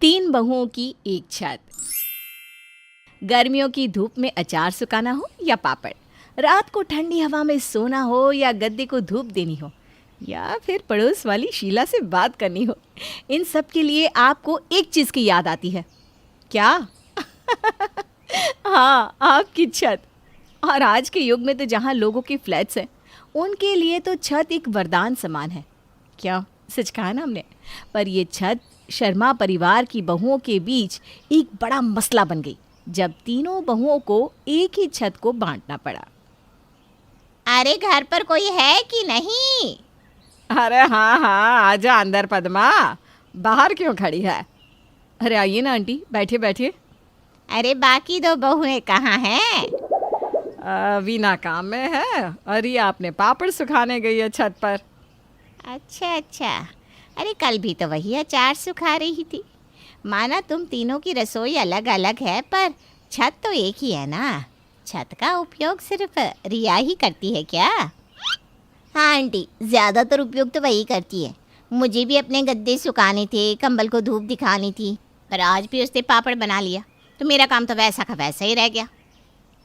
तीन बहुओं की एक छत। गर्मियों की धूप में अचार सुखाना हो या पापड़, रात को ठंडी हवा में सोना हो या गद्दे को धूप देनी हो, या फिर पड़ोस वाली शीला से बात करनी हो, इन सब के लिए आपको एक चीज़ की याद आती है। क्या? हाँ, आपकी छत। और आज के युग में तो जहाँ लोगों की फ्लैट्स हैं, उनके लिए तो छत एक वरदान समान है। क्या सच कहा ना हमने? पर ये छत शर्मा परिवार की बहुओं के बीच एक बड़ा मसला बन गई जब तीनों बहुओं को एक ही छत को बांटना पड़ा। अरे घर पर कोई है कि नहीं? अरे हाँ, आजा अंदर पद्मा, बाहर क्यों खड़ी है? अरे आइए ना आंटी, बैठिए बैठिए। अरे बाकी दो बहुएं कहाँ हैं? वीना काम में है और ये आपने पापड़ सुखाने गई है छत पर। अच्छा। अरे कल भी तो वही अचार सुखा रही थी। माना तुम तीनों की रसोई अलग अलग है, पर छत तो एक ही है ना। छत का उपयोग सिर्फ रिया ही करती है क्या? हाँ आंटी, ज़्यादातर उपयोग तो वही करती है। मुझे भी अपने गद्दे सुखाने थे, कंबल को धूप दिखानी थी, पर आज भी उसने पापड़ बना लिया, तो मेरा काम तो वैसा का वैसा ही रह गया।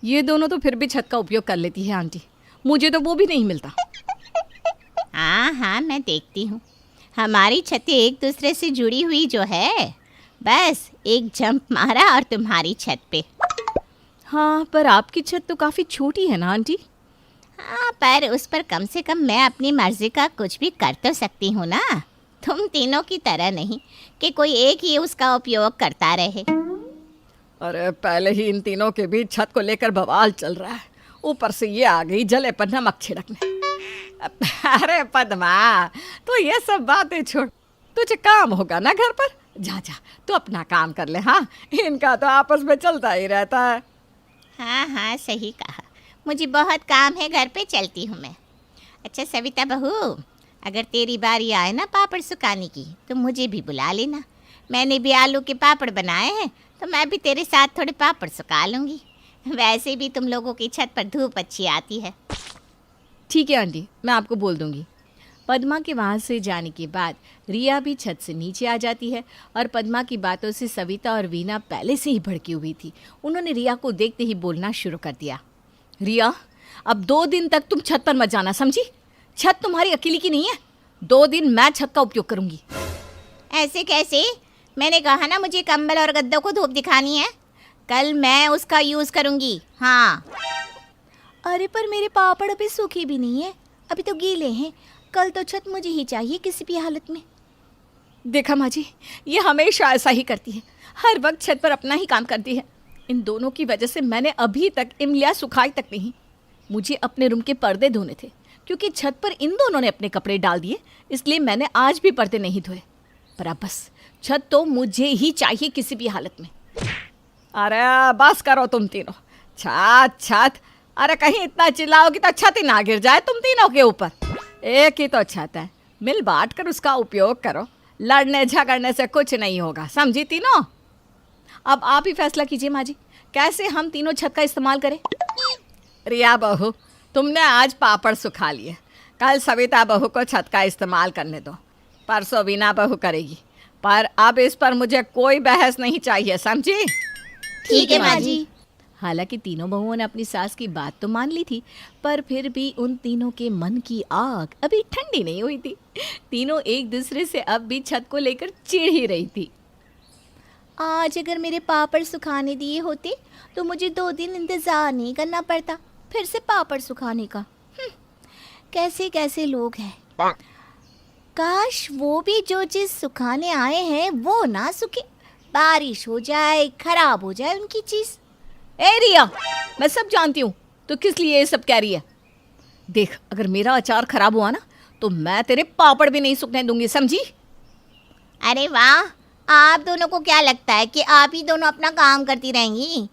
ये दोनों तो फिर भी छत का उपयोग कर लेती है आंटी, मुझे तो वो भी नहीं मिलता। हाँ, मैं देखती हूँ। हमारी छतें एक दूसरे से जुड़ी हुई जो है, बस एक जंप मारा और तुम्हारी छत पे। हाँ, पर आपकी छत तो काफ़ी छोटी है ना आंटी? हाँ, पर उस पर कम से कम मैं अपनी मर्जी का कुछ भी कर तो सकती हूँ ना। तुम तीनों की तरह नहीं कि कोई एक ही उसका उपयोग करता रहे। अरे पहले ही इन तीनों के बीच छत को लेकर बवाल चल रहा है, ऊपर से ये आ गई जले पर नमक छिड़कने। अरे पद्मा, तो ये सब बातें छोड़, तुझे काम होगा ना घर पर। जा तू अपना काम कर ले। हाँ, इनका तो आपस में चलता ही रहता है। हाँ, सही कहा। मुझे बहुत काम है, घर पे चलती हूँ मैं। अच्छा सविता बहू, अगर तेरी बारी आए ना पापड़ सुखाने की, तो मुझे भी बुला लेना। मैंने भी आलू के पापड़ बनाए हैं, तो मैं भी तेरे साथ थोड़े पापड़ सुखा लूँगी। वैसे भी तुम लोगों की छत पर धूप अच्छी आती है। ठीक है आंटी, मैं आपको बोल दूंगी। पद्मा के वहाँ से जाने के बाद रिया भी छत से नीचे आ जाती है और पद्मा की बातों से सविता और वीना पहले से ही भड़की हुई थी। उन्होंने रिया को देखते ही बोलना शुरू कर दिया। रिया, अब 2 दिन तक तुम छत पर मत जाना, समझी? छत तुम्हारी अकेली की नहीं है। 2 दिन मैं छत का उपयोग करूंगी। ऐसे कैसे? मैंने कहा ना मुझे कंबल और गद्दों को धूप दिखानी है। कल मैं उसका यूज़ करूंगी। हाँ। अरे पर मेरे पापड़ अभी सूखे भी नहीं है, अभी तो गीले हैं। कल तो छत मुझे ही चाहिए किसी भी हालत में। देखा माँ जी, ये हमेशा ऐसा ही करती है, हर वक्त छत पर अपना ही काम करती है। इन दोनों की वजह से मैंने अभी तक इमलिया सुखाई तक नहीं। मुझे अपने रूम के पर्दे धोने थे, क्योंकि छत पर इन दोनों ने अपने कपड़े डाल दिए, इसलिए मैंने आज भी पर्दे नहीं धोए। पर अब बस, छत तो मुझे ही चाहिए किसी भी हालत में। अरे बस करो तुम तीनों, छत। अरे कहीं इतना चिल्लाओगी तो छत ही ना गिर जाए तुम तीनों के ऊपर। एक ही तो छत है, मिल बांट कर उसका उपयोग करो। लड़ने झगड़ने से कुछ नहीं होगा, समझी तीनों? अब आप ही फैसला कीजिए माँ जी, कैसे हम तीनों छत का इस्तेमाल करें। रिया बहू, तुमने आज पापड़ सुखा लिए, कल सविता बहू को छत का इस्तेमाल करने दो, परसों वीना बहू करेगी। पर अब इस पर मुझे कोई बहस नहीं चाहिए, समझी? ठीक है माँ जी। हालांकि तीनों बहुओं ने अपनी सास की बात तो मान ली थी, पर फिर भी उन तीनों के मन की आग अभी ठंडी नहीं हुई थी। तीनों एक दूसरे से अब भी छत को लेकर चिढ़ ही रही थी। आज अगर मेरे पापड़ सुखाने दिए होते तो मुझे 2 दिन इंतज़ार नहीं करना पड़ता फिर से पापड़ सुखाने का। कैसे कैसे लोग हैं। काश वो भी जो चीज़ सुखाने आए हैं वो ना सूखे, बारिश हो जाए, खराब हो जाए उनकी चीज़। ए रिया, मैं सब जानती हूँ तो किस लिए ये सब कह रही है। देख, अगर मेरा अचार खराब हुआ ना तो मैं तेरे पापड़ भी नहीं सूखने दूंगी, समझी? अरे वाह, आप दोनों को क्या लगता है कि आप ही दोनों अपना काम करती रहेंगी?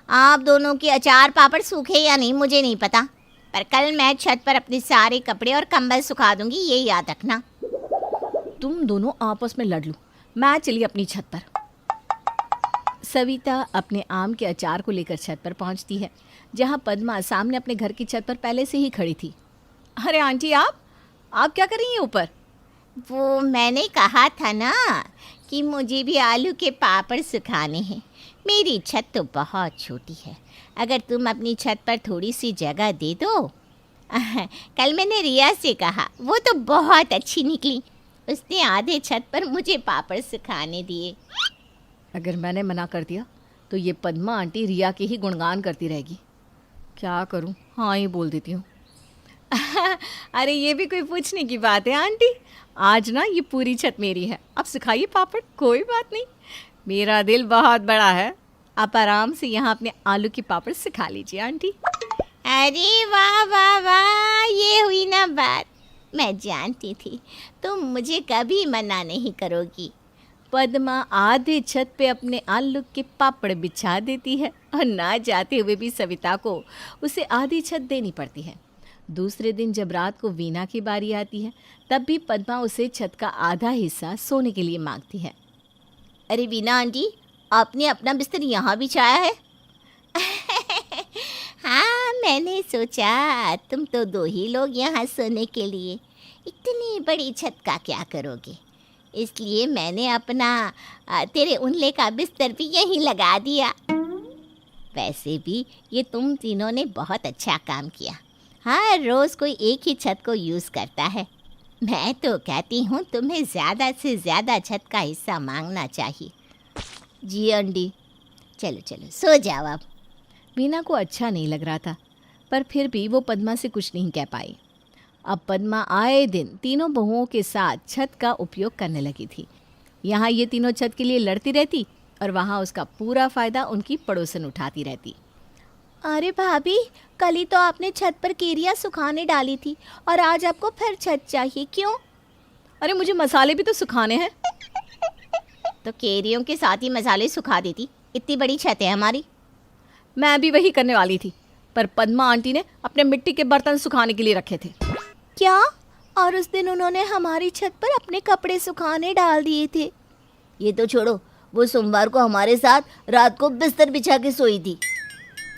आप दोनों के अचार पापड़ सूखे या नहीं मुझे नहीं पता, पर कल मैं छत पर अपने सारे कपड़े और कंबल सुखा दूंगी, ये याद रखना। तुम दोनों आपस में लड़ लो, मैं चली अपनी छत पर। सविता अपने आम के अचार को लेकर छत पर पहुंचती है, जहां पद्मा सामने अपने घर की छत पर पहले से ही खड़ी थी। अरे आंटी, आप क्या कर रही हैं ऊपर? वो मैंने कहा था ना कि मुझे भी आलू के पापड़ सुखाने हैं। मेरी छत तो बहुत छोटी है, अगर तुम अपनी छत पर थोड़ी सी जगह दे दो। कल मैंने रिया से कहा, वो तो बहुत अच्छी निकली। उसने आधे छत पर मुझे पापड़ सुखाने दिए। अगर मैंने मना कर दिया तो ये पद्मा आंटी रिया के ही गुणगान करती रहेगी। क्या करूं, हाँ ही बोल देती हूँ। अरे ये भी कोई पूछने की बात है आंटी, आज ना ये पूरी छत मेरी है, आप सिखाइए पापड़, कोई बात नहीं। मेरा दिल बहुत बड़ा है, आप आराम से यहाँ अपने आलू की पापड़ सिखा लीजिए आंटी। अरे वाह वाह वाह, ये हुई ना बात। मैं जानती थी तुम मुझे कभी मना नहीं करोगी। पद्मा आधे छत पे अपने आलू के पापड़ बिछा देती है और ना चाहते हुए भी सविता को उसे आधी छत देनी पड़ती है। दूसरे दिन जब रात को वीना की बारी आती है, तब भी पद्मा उसे छत का आधा हिस्सा सोने के लिए मांगती है। अरे वीना आंटी, आपने अपना बिस्तर यहाँ बिछाया है? हाँ, मैंने सोचा तुम तो 2 ही लोग यहाँ सोने के लिए, इतनी बड़ी छत का क्या करोगे, इसलिए मैंने अपना तेरे उनले का बिस्तर भी यहीं लगा दिया। वैसे भी ये तुम तीनों ने बहुत अच्छा काम किया। हाँ, रोज़ कोई एक ही छत को यूज़ करता है। मैं तो कहती हूँ तुम्हें ज़्यादा से ज़्यादा छत का हिस्सा मांगना चाहिए। जी आंटी। चलो चलो सो जाओ अब। वीना को अच्छा नहीं लग रहा था, पर फिर भी वो पद्मा से कुछ नहीं कह पाई। अब पद्मा आए दिन तीनों बहुओं के साथ छत का उपयोग करने लगी थी। यहाँ ये तीनों छत के लिए लड़ती रहती और वहाँ उसका पूरा फ़ायदा उनकी पड़ोसन उठाती रहती। अरे भाभी, कल ही तो आपने छत पर केरिया सुखाने डाली थी और आज आपको फिर छत चाहिए, क्यों? अरे मुझे मसाले भी तो सुखाने हैं। तो केरियों के साथ ही मसाले सुखा देती, इतनी बड़ी छत है हमारी। मैं भी वही करने वाली थी, पर पद्मा आंटी ने अपने मिट्टी के बर्तन सुखाने के लिए रखे थे। क्या? और उस दिन उन्होंने हमारी छत पर अपने कपड़े सुखाने डाल दिए थे। ये तो छोड़ो, वो सोमवार को हमारे साथ रात को बिस्तर बिछा के सोई थी।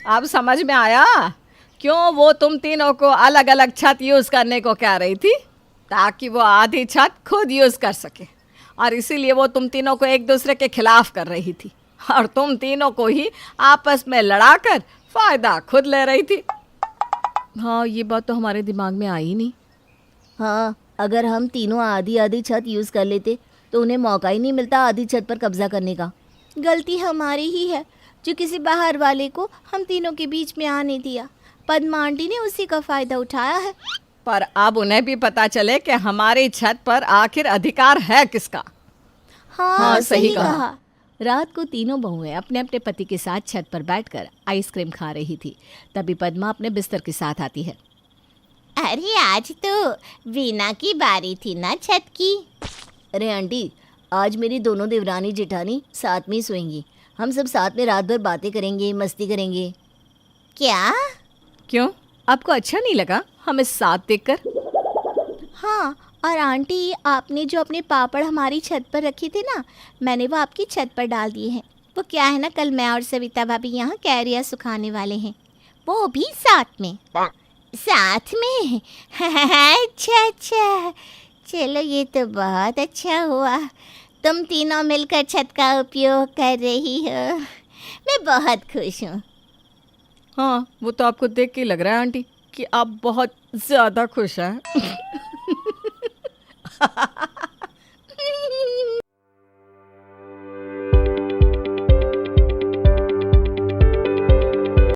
अब समझ में आया क्यों वो तुम तीनों को अलग अलग छत यूज़ करने को कह रही थी, ताकि वो आधी छत खुद यूज़ कर सके, और इसीलिए वो तुम तीनों को एक दूसरे के खिलाफ कर रही थी और तुम तीनों को ही आपस में लड़ाकर फ़ायदा खुद ले रही थी। हाँ, ये बात तो हमारे दिमाग में आई नहीं। हाँ, अगर हम तीनों आधी आधी छत यूज़ कर लेते तो उन्हें मौका ही नहीं मिलता आधी छत पर कब्जा करने का। गलती हमारी ही है जो किसी बाहर वाले को हम तीनों के बीच में आने दिया। पद्मा आंटी ने उसी का फ़ायदा उठाया है। पर अब उन्हें भी पता चले कि हमारी छत पर आखिर अधिकार है किसका। हाँ, सही कहा। रात को तीनों बहुएं अपने अपने पति के साथ छत पर बैठकर आइसक्रीम खा रही थी। तभी पद्मा अपने बिस्तर के साथ आती है। अरे आज तो वीना की बारी थी ना छत की। अरे आंटी, आज मेरी दोनों देवरानी जेठानी साथ में ही सोएंगी। हम सब साथ में रात भर बातें करेंगे, मस्ती करेंगे। क्या? क्यों, आपको अच्छा नहीं लगा हमें साथ देखकर? हाँ, और आंटी, आपने जो अपने पापड़ हमारी छत पर रखे थे ना, मैंने वो आपकी छत पर डाल दिए हैं। वो क्या है ना, कल मैं और सविता भाभी यहाँ कैरिया सुखाने वाले हैं, वो भी साथ में। साथ में? अच्छा अच्छा, चलो ये तो बहुत अच्छा हुआ। तुम तीनों मिलकर छत का उपयोग कर रही हो, मैं बहुत खुश हूँ। हाँ, वो तो आपको देख के लग रहा है आंटी कि आप बहुत ज़्यादा खुश हैं।